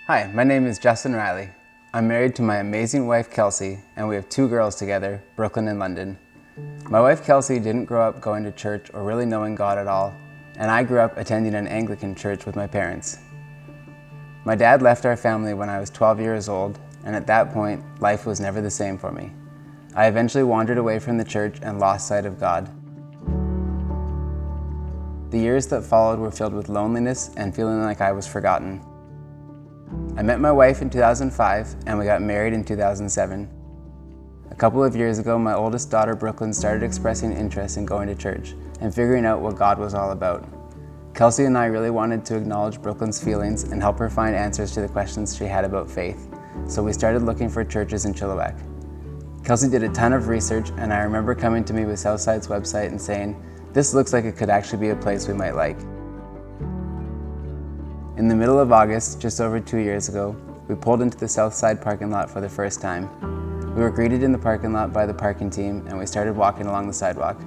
Hi, my name is Justin Riley. I'm married to my amazing wife Kelsey, and we have 2 girls together, Brooklyn and London. My wife Kelsey didn't grow up going to church or really knowing God at all, and I grew up attending an Anglican church with my parents. My dad left our family when I was 12 years old, and at that point, life was never the same for me. I eventually wandered away from the church and lost sight of God. The years that followed were filled with loneliness and feeling like I was forgotten. I met my wife in 2005 and we got married in 2007. A couple of years ago, my oldest daughter Brooklyn started expressing interest in going to church and figuring out what God was all about. Kelsey and I really wanted to acknowledge Brooklyn's feelings and help her find answers to the questions she had about faith, so we started looking for churches in Chilliwack. Kelsey did a ton of research, and I remember coming to me with Southside's website and saying, "This looks like it could actually be a place we might like." In the middle of August, just over 2 years ago, we pulled into the Southside parking lot for the first time. We were greeted in the parking lot by the parking team, and we started walking along the sidewalk.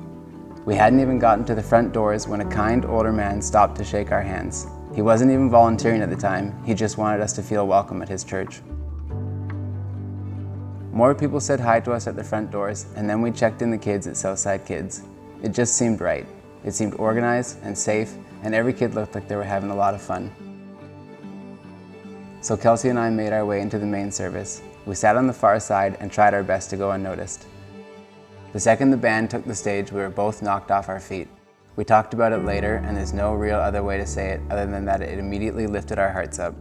We hadn't even gotten to the front doors when a kind older man stopped to shake our hands. He wasn't even volunteering at the time, he just wanted us to feel welcome at his church. More people said hi to us at the front doors, and then we checked in the kids at Southside Kids. It just seemed right. It seemed organized and safe, and every kid looked like they were having a lot of fun. So Kelsey and I made our way into the main service. We sat on the far side and tried our best to go unnoticed. The second the band took the stage, we were both knocked off our feet. We talked about it later, and there's no real other way to say it other than that it immediately lifted our hearts up.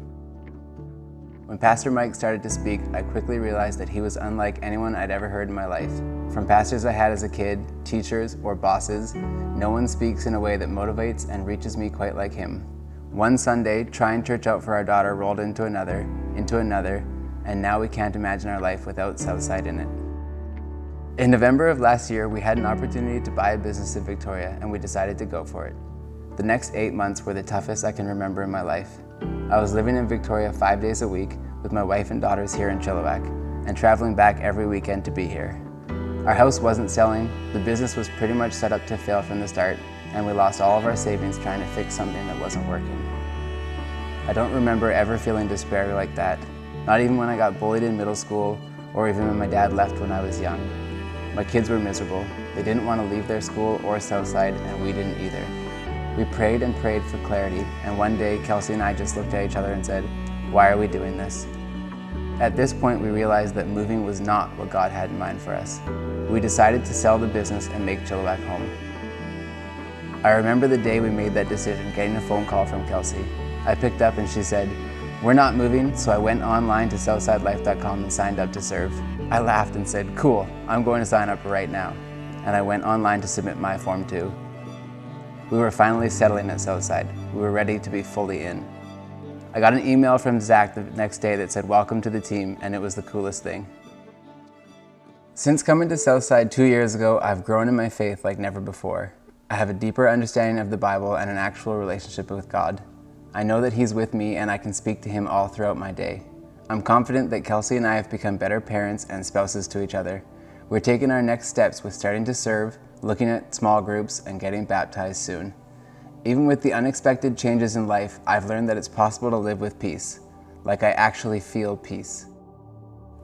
When Pastor Mike started to speak, I quickly realized that he was unlike anyone I'd ever heard in my life. From pastors I had as a kid, teachers, or bosses, no one speaks in a way that motivates and reaches me quite like him. One Sunday, trying church out for our daughter rolled into another, and now we can't imagine our life without Southside in it. In November of last year, we had an opportunity to buy a business in Victoria, and we decided to go for it. The next 8 months were the toughest I can remember in my life. I was living in Victoria 5 days a week with my wife and daughters here in Chilliwack, and traveling back every weekend to be here. Our house wasn't selling, the business was pretty much set up to fail from the start, and we lost all of our savings trying to fix something that wasn't working. I don't remember ever feeling despair like that, not even when I got bullied in middle school or even when my dad left when I was young. My kids were miserable. They didn't want to leave their school or Southside, and we didn't either. We prayed and prayed for clarity, and one day Kelsey and I just looked at each other and said, "Why are we doing this?" At this point, we realized that moving was not what God had in mind for us. We decided to sell the business and make Chilliwack home. I remember the day we made that decision getting a phone call from Kelsey. I picked up and she said, "We're not moving," so I went online to southsidelife.com and signed up to serve. I laughed and said, "Cool, I'm going to sign up right now." And I went online to submit my form too. We were finally settling at Southside. We were ready to be fully in. I got an email from Zach the next day that said, "Welcome to the team," and it was the coolest thing. Since coming to Southside 2 years ago, I've grown in my faith like never before. I have a deeper understanding of the Bible and an actual relationship with God. I know that He's with me and I can speak to Him all throughout my day. I'm confident that Kelsey and I have become better parents and spouses to each other. We're taking our next steps with starting to serve, looking at small groups, and getting baptized soon. Even with the unexpected changes in life, I've learned that it's possible to live with peace, like I actually feel peace.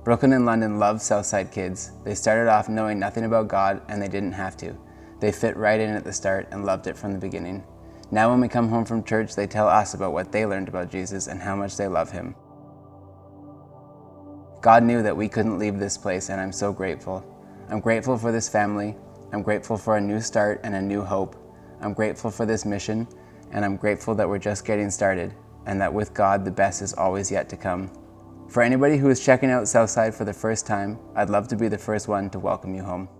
Brooklyn and London love Southside Kids. They started off knowing nothing about God, and they didn't have to. They fit right in at the start and loved it from the beginning. Now when we come home from church, they tell us about what they learned about Jesus and how much they love Him. God knew that we couldn't leave this place, and I'm so grateful. I'm grateful for this family. I'm grateful for a new start and a new hope. I'm grateful for this mission, and I'm grateful that we're just getting started, and that with God, the best is always yet to come. For anybody who is checking out Southside for the first time, I'd love to be the first one to welcome you home.